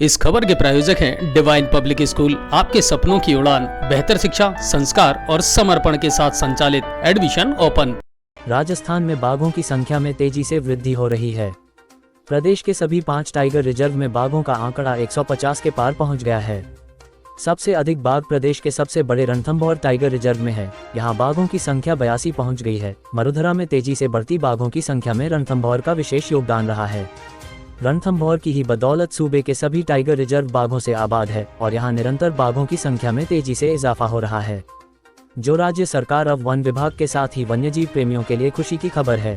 इस खबर के प्रायोजक हैं डिवाइन पब्लिक स्कूल, आपके सपनों की उड़ान, बेहतर शिक्षा, संस्कार और समर्पण के साथ संचालित। Admission open. राजस्थान में बाघों की संख्या में तेजी से वृद्धि हो रही है। प्रदेश के सभी 5 टाइगर रिजर्व में बाघों का आंकड़ा 150 के पार पहुंच गया है। सबसे अधिक बाघ प्रदेश के सबसे बड़े रणथंभौर टाइगर रिजर्व में है। यहां बाघों की संख्या 82 पहुंच गई है। मरुधरा में तेजी से बढ़ती बाघों की संख्या में रणथंभौर का विशेष योगदान रहा है। रणथंभौर की ही बदौलत सूबे के सभी टाइगर रिजर्व बाघों से आबाद है और यहां निरंतर बाघों की संख्या में तेजी से इजाफा हो रहा है, जो राज्य सरकार अब वन विभाग के साथ ही वन्यजीव प्रेमियों के लिए खुशी की खबर है।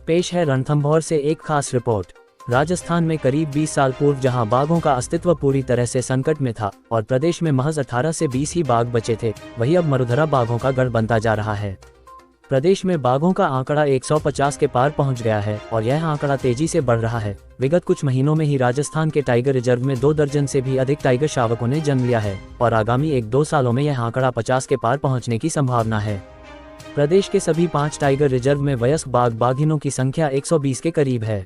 पेश है रणथंभौर से एक खास रिपोर्ट। राजस्थान में करीब 20 साल पूर्व जहां बाघों का अस्तित्व पूरी तरह से संकट में था और प्रदेश में महज 18 से 20 ही बाघ बचे थे, वहीं अब मरुधरा बाघों का गढ़ बनता जा रहा है। प्रदेश में बाघों का आंकड़ा 150 के पार पहुंच गया है और यह आंकड़ा तेजी से बढ़ रहा है। विगत कुछ महीनों में ही राजस्थान के टाइगर रिजर्व में 2 दर्जन से भी अधिक टाइगर शावकों ने जन्म लिया है और आगामी 1-2 सालों में यह आंकड़ा 50 के पार पहुंचने की संभावना है। प्रदेश के सभी 5 टाइगर रिजर्व में वयस्क बाघ बाघिनों की संख्या 120 के करीब है।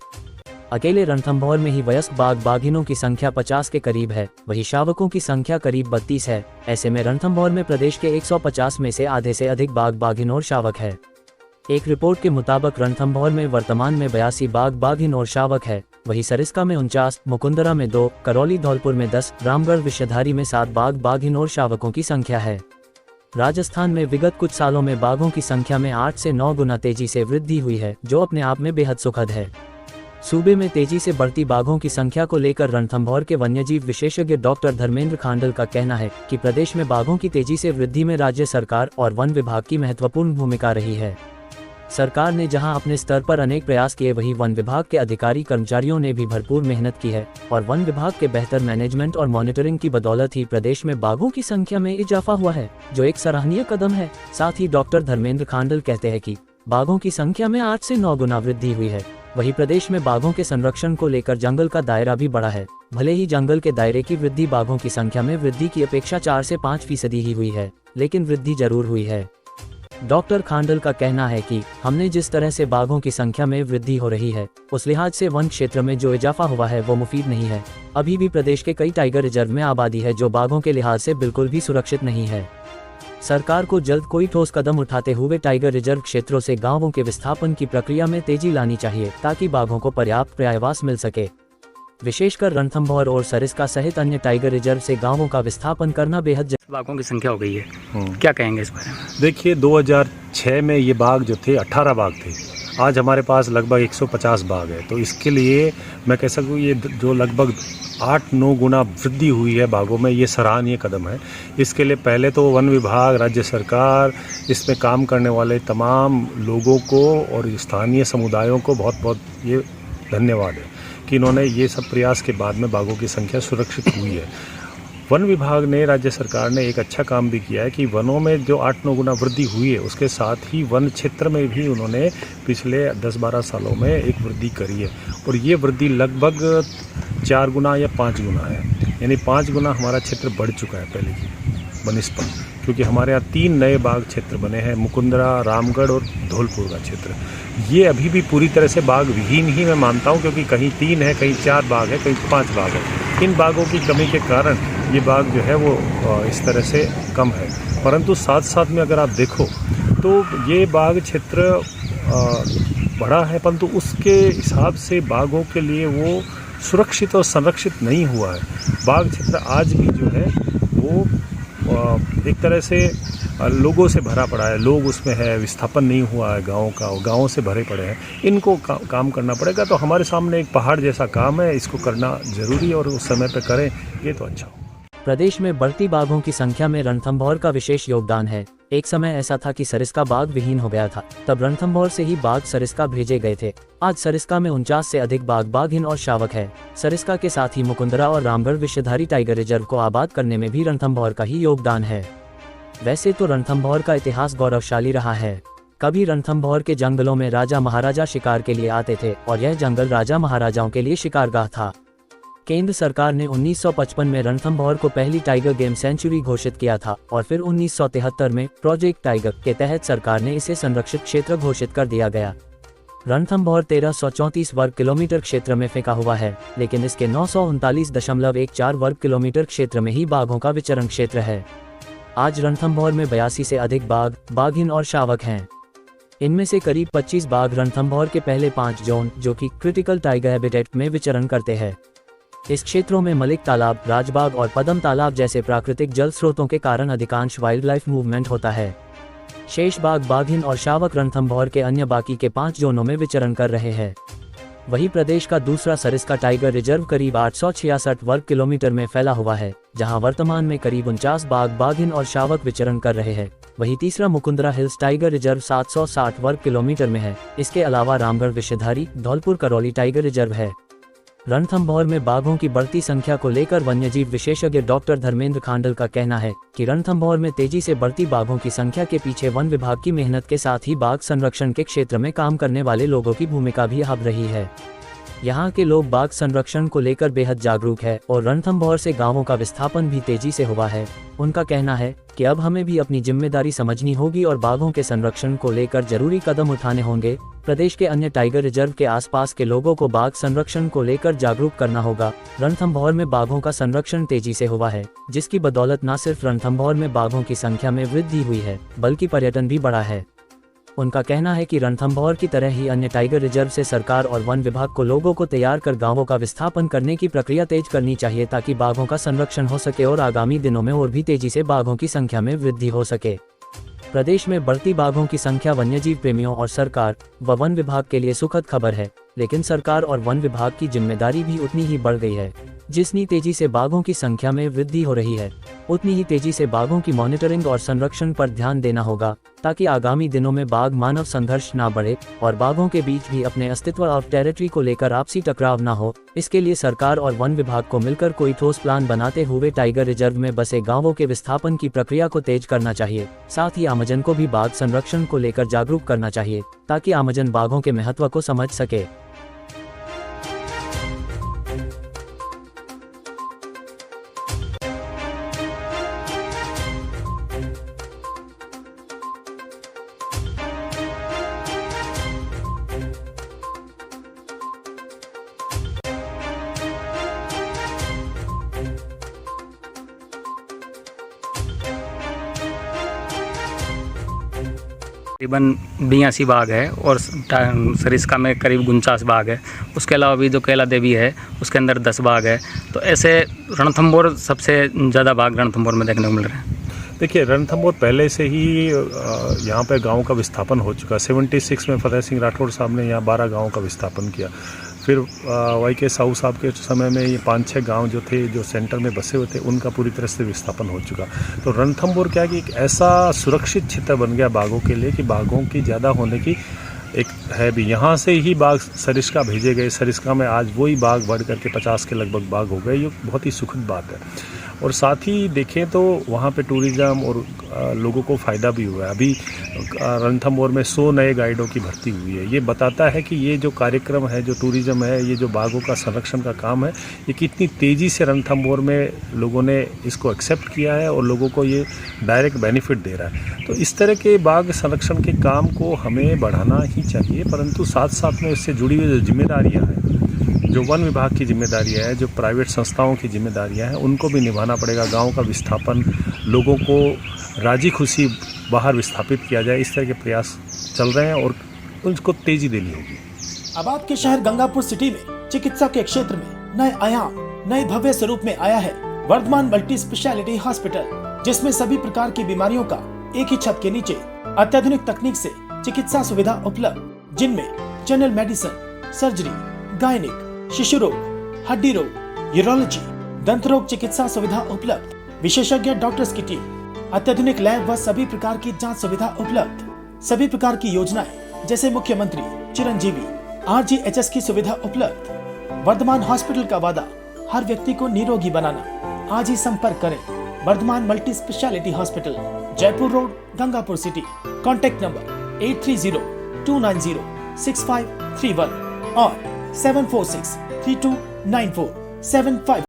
अकेले रणथंभौर में ही वयस्क बाघ बाघिनों की संख्या 50 के करीब है, वही शावकों की संख्या करीब 32 है। ऐसे में रणथंभौर में प्रदेश के 150 में से आधे से अधिक बाघ बाघिन और शावक है। एक रिपोर्ट के मुताबिक रणथंभौर में वर्तमान में 82 बाघ बाघिन और शावक है, वही सरिस्का में 49, मुकुंदरा में 2, करौली धौलपुर में 10, रामगढ़ विषधारी में 7 बाघ बाघिन और शावकों की संख्या है। राजस्थान में विगत कुछ सालों में बाघों की संख्या में 8 से 9 गुना तेजी से वृद्धि हुई है, जो अपने आप में बेहद सुखद है। सूबे में तेजी से बढ़ती बाघों की संख्या को लेकर रणथंभौर के वन्यजीव विशेषज्ञ डॉक्टर धर्मेंद्र खांडल का कहना है कि प्रदेश में बाघों की तेजी से वृद्धि में राज्य सरकार और वन विभाग की महत्वपूर्ण भूमिका रही है। सरकार ने जहां अपने स्तर पर अनेक प्रयास किए, वहीं वन विभाग के अधिकारी कर्मचारियों ने भी भरपूर मेहनत की है और वन विभाग के बेहतर मैनेजमेंट और मॉनिटरिंग की बदौलत ही प्रदेश में बाघों की संख्या में इजाफा हुआ है, जो एक सराहनीय कदम है। साथ ही डॉक्टर धर्मेंद्र खांडल कहते हैं कि बाघों की संख्या में 8 से 9 गुना वृद्धि हुई है। वहीं प्रदेश में बाघों के संरक्षण को लेकर जंगल का दायरा भी बढ़ा है। भले ही जंगल के दायरे की वृद्धि बाघों की संख्या में वृद्धि की अपेक्षा 4 से 5% ही हुई है, लेकिन वृद्धि जरूर हुई है। डॉक्टर खांडल का कहना है कि हमने जिस तरह से बाघों की संख्या में वृद्धि हो रही है, उस लिहाज से वन क्षेत्र में जो इजाफा हुआ है वो मुफीद नहीं है। अभी भी प्रदेश के कई टाइगर रिजर्व में आबादी है जो बाघों के लिहाज से बिल्कुल भी सुरक्षित नहीं है। सरकार को जल्द कोई ठोस कदम उठाते हुए टाइगर रिजर्व क्षेत्रों से गांवों के विस्थापन की प्रक्रिया में तेजी लानी चाहिए, ताकि बाघों को पर्याप्त पर्यायवास मिल सके। विशेषकर रणथंभौर और सरिस्का सहित अन्य टाइगर रिजर्व से गांवों का विस्थापन करना बेहद बाघों की संख्या हो गई है, क्या कहेंगे इस बारे में? देखिए, 2006 में ये बाघ जो थे 18 बाघ थे। आज हमारे पास लगभग 150 बाघ है। तो इसके लिए मैं कह सकूँ ये जो लगभग 8-9 गुना वृद्धि हुई है बाघों में, ये सराहनीय कदम है। इसके लिए पहले तो वन विभाग, राज्य सरकार, इसमें काम करने वाले तमाम लोगों को और स्थानीय समुदायों को बहुत बहुत ये धन्यवाद है कि इन्होंने ये सब प्रयास के बाद में बाघों की संख्या सुरक्षित हुई है। वन विभाग ने, राज्य सरकार ने एक अच्छा काम भी किया है कि वनों में जो 8-9 गुना वृद्धि हुई है, उसके साथ ही वन क्षेत्र में भी उन्होंने पिछले 10-12 सालों में एक वृद्धि करी है और ये वृद्धि लगभग 4 गुना या 5 गुना है। यानी 5 गुना हमारा क्षेत्र बढ़ चुका है पहले की बनिस्पत, क्योंकि हमारे यहाँ 3 नए बाघ क्षेत्र बने हैं, मुकुंदरा, रामगढ़ और धौलपुर का क्षेत्र। ये अभी भी पूरी तरह से बाघ विहीन ही मैं मानता हूँ, क्योंकि कहीं 3 है, कहीं 4 बाघ है, कहीं 5 बाघ है। इन बाघों की कमी के कारण ये बाघ जो है वो इस तरह से कम है। परंतु साथ साथ में अगर आप देखो तो ये बाघ क्षेत्र बड़ा है, परंतु उसके हिसाब से बाघों के लिए वो सुरक्षित और संरक्षित नहीं हुआ है। बाघ क्षेत्र आज भी जो है वो एक तरह से लोगों से भरा पड़ा है, लोग उसमें है, विस्थापन नहीं हुआ है गाँव का, गाँव से भरे पड़े हैं। इनको काम करना पड़ेगा। तो हमारे सामने एक पहाड़ जैसा काम है, इसको करना जरूरी है और उस समय पे करें, ये तो अच्छा हो। प्रदेश में बढ़ती बाघों की संख्या में रणथंभौर का विशेष योगदान है। एक समय ऐसा था कि सरिस्का बाघ विहीन हो गया था, तब रणथंभौर से ही बाघ सरिस्का भेजे गए थे। आज सरिस्का में 49 से अधिक बाघ बाघिन और शावक है। सरिस्का के साथ ही मुकुंदरा और रामगढ़ विषधारी टाइगर रिजर्व को आबाद करने में भी रणथंभौर का ही योगदान है। वैसे तो रणथंभौर का इतिहास गौरवशाली रहा है। कभी रणथंभौर के जंगलों में राजा महाराजा शिकार के लिए आते थे और यह जंगल राजा महाराजाओं के लिए शिकारगाह था। केंद्र सरकार ने 1955 में रणथंभौर को पहली टाइगर गेम सेंचुरी घोषित किया था और फिर 1973 में प्रोजेक्ट टाइगर के तहत सरकार ने इसे संरक्षित क्षेत्र घोषित कर दिया गया। रणथंभौर 1334 वर्ग किलोमीटर क्षेत्र में फेंका हुआ है, लेकिन इसके 939.14 वर्ग किलोमीटर क्षेत्र में ही बाघों का विचरण क्षेत्र है। आज रणथंभौर में 82 से अधिक बाघ, बाघिन और शावक हैं। इनमें से करीब 25 बाघ रणथंभौर के पहले 5 जोन, जो कि क्रिटिकल टाइगर हैबिटेट में विचरण करते हैं। इस क्षेत्रों में मलिक तालाब, राजबाग और पदम तालाब जैसे प्राकृतिक जल स्रोतों के कारण अधिकांश वाइल्ड लाइफ मूवमेंट होता है। शेष बाघ, बाघिन और शावक रणथंभौर के अन्य बाकी के 5 जोनों में विचरण कर रहे हैं। वहीं प्रदेश का दूसरा सरिस्का टाइगर रिजर्व करीब 866 वर्ग किलोमीटर में फैला हुआ है, जहां वर्तमान में करीब 49 बाघ, बाघिन और शावक विचरण कर रहे हैं। वहीं तीसरा मुकुंदरा हिल्स टाइगर रिजर्व 760 वर्ग किलोमीटर में है। इसके अलावा रामगढ़ विषधारी, धौलपुर करौली टाइगर रिजर्व है। रणथंभौर में बाघों की बढ़ती संख्या को लेकर वन्यजीव विशेषज्ञ डॉक्टर धर्मेंद्र खांडल का कहना है कि रणथंभौर में तेजी से बढ़ती बाघों की संख्या के पीछे वन विभाग की मेहनत के साथ ही बाघ संरक्षण के क्षेत्र में काम करने वाले लोगों की भूमिका भी अहम रही है। यहाँ के लोग बाघ संरक्षण को लेकर बेहद जागरूक है और रणथंभौर से गांवों का विस्थापन भी तेजी से हुआ है। उनका कहना है कि अब हमें भी अपनी जिम्मेदारी समझनी होगी और बाघों के संरक्षण को लेकर जरूरी कदम उठाने होंगे। प्रदेश के अन्य टाइगर रिजर्व के आसपास के लोगों को बाघ संरक्षण को लेकर जागरूक करना होगा। रणथंभौर में बाघों का संरक्षण तेजी से हुआ है, जिसकी बदौलत न सिर्फ रणथंभौर में बाघों की संख्या में वृद्धि हुई है, बल्कि पर्यटन भी बढ़ा है। उनका कहना है कि रणथंभौर की तरह ही अन्य टाइगर रिजर्व से सरकार और वन विभाग को लोगों को तैयार कर गांवों का विस्थापन करने की प्रक्रिया तेज करनी चाहिए, ताकि बाघों का संरक्षण हो सके और आगामी दिनों में और भी तेजी से बाघों की संख्या में वृद्धि हो सके। प्रदेश में बढ़ती बाघों की संख्या वन्यजीव प्रेमियों और सरकार व वन विभाग के लिए सुखद खबर है, लेकिन सरकार और वन विभाग की जिम्मेदारी भी उतनी ही बढ़ गई है। जितनी तेजी से बाघों की संख्या में वृद्धि हो रही है, उतनी ही तेजी से बाघों की मॉनिटरिंग और संरक्षण पर ध्यान देना होगा, ताकि आगामी दिनों में बाघ मानव संघर्ष ना बढ़े और बाघों के बीच भी अपने अस्तित्व और टेरिटरी को लेकर आपसी टकराव ना हो। इसके लिए सरकार और वन विभाग को मिलकर कोई ठोस प्लान बनाते हुए टाइगर रिजर्व में बसे गाँवों के विस्थापन की प्रक्रिया को तेज करना चाहिए। साथ ही आमजन को भी बाघ संरक्षण को लेकर जागरूक करना चाहिए, ताकि आमजन बाघों के महत्व को समझ सके। तकरीबन 82 बाघ है और सरिस्का में करीब 49 बाघ है। उसके अलावा भी जो कैला देवी है उसके अंदर 10 बाघ है। तो ऐसे रणथंभौर सबसे ज़्यादा बाघ रणथंभौर में देखने को मिल रहे हैं। देखिए, रणथंभौर पहले से ही यहाँ पर गाँव का विस्थापन हो चुका। 76 में फतेह सिंह राठौड़ साहब ने यहाँ 12 गाँव का विस्थापन किया। फिर वाई के साहू साहब के समय में ये 5-6 गांव जो थे, जो सेंटर में बसे हुए थे, उनका पूरी तरह से विस्थापन हो चुका। तो रणथंभौर क्या कि एक ऐसा सुरक्षित क्षेत्र बन गया बाघों के लिए कि बाघों की ज़्यादा होने की एक है भी। यहाँ से ही बाघ सरिस्का भेजे गए। सरिस्का में आज वही बाघ बढ़ करके 50 के लगभग बाघ हो गए। ये बहुत ही सुखद बात है। और साथ ही देखें तो वहाँ पे टूरिज़्म और लोगों को फ़ायदा भी हुआ है। अभी रणथंभौर में 100 नए गाइडों की भर्ती हुई है। ये बताता है कि ये जो कार्यक्रम है, जो टूरिज़्म है, ये जो बाघों का संरक्षण का काम है, ये कितनी तेज़ी से रणथंभौर में लोगों ने इसको एक्सेप्ट किया है और लोगों को ये डायरेक्ट बेनिफिट दे रहा है। तो इस तरह के बाघ संरक्षण के काम को हमें बढ़ाना ही चाहिए, परंतु साथ साथ में इससे जुड़ी हुई जो जिम्मेदारियाँ हैं, जो वन विभाग की जिम्मेदारियाँ हैं, जो प्राइवेट संस्थाओं की जिम्मेदारियाँ हैं, उनको भी निभाना पड़ेगा। गांव का विस्थापन, लोगों को राजी खुशी बाहर विस्थापित किया जाए, इस तरह के प्रयास चल रहे हैं और उनको तेजी देनी होगी। अब आपके शहर गंगापुर सिटी में चिकित्सा के क्षेत्र में नए आयाम, नए भव्य स्वरूप में आया है वर्धमान मल्टी स्पेशलिटी हॉस्पिटल, जिसमें सभी प्रकार की बीमारियों का एक ही छत के नीचे अत्याधुनिक तकनीक से चिकित्सा सुविधा उपलब्ध, जिनमें जनरल मेडिसिन, सर्जरी, गायनिक, शिशु रोग, हड्डी रोग, यूरोलॉजी, दंत रोग चिकित्सा सुविधा उपलब्ध, विशेषज्ञ डॉक्टर्स की टीम, अत्याधुनिक लैब व सभी प्रकार की जांच सुविधा उपलब्ध, सभी प्रकार की योजनाएं जैसे मुख्यमंत्री चिरंजीवी RGHS की सुविधा उपलब्ध। वर्धमान हॉस्पिटल का वादा हर व्यक्ति को निरोगी बनाना। आज ही संपर्क करें Vardhaman multi speciality hospital, Jaipur road, Gangapur city. Contact number 8302906531 और 746329475।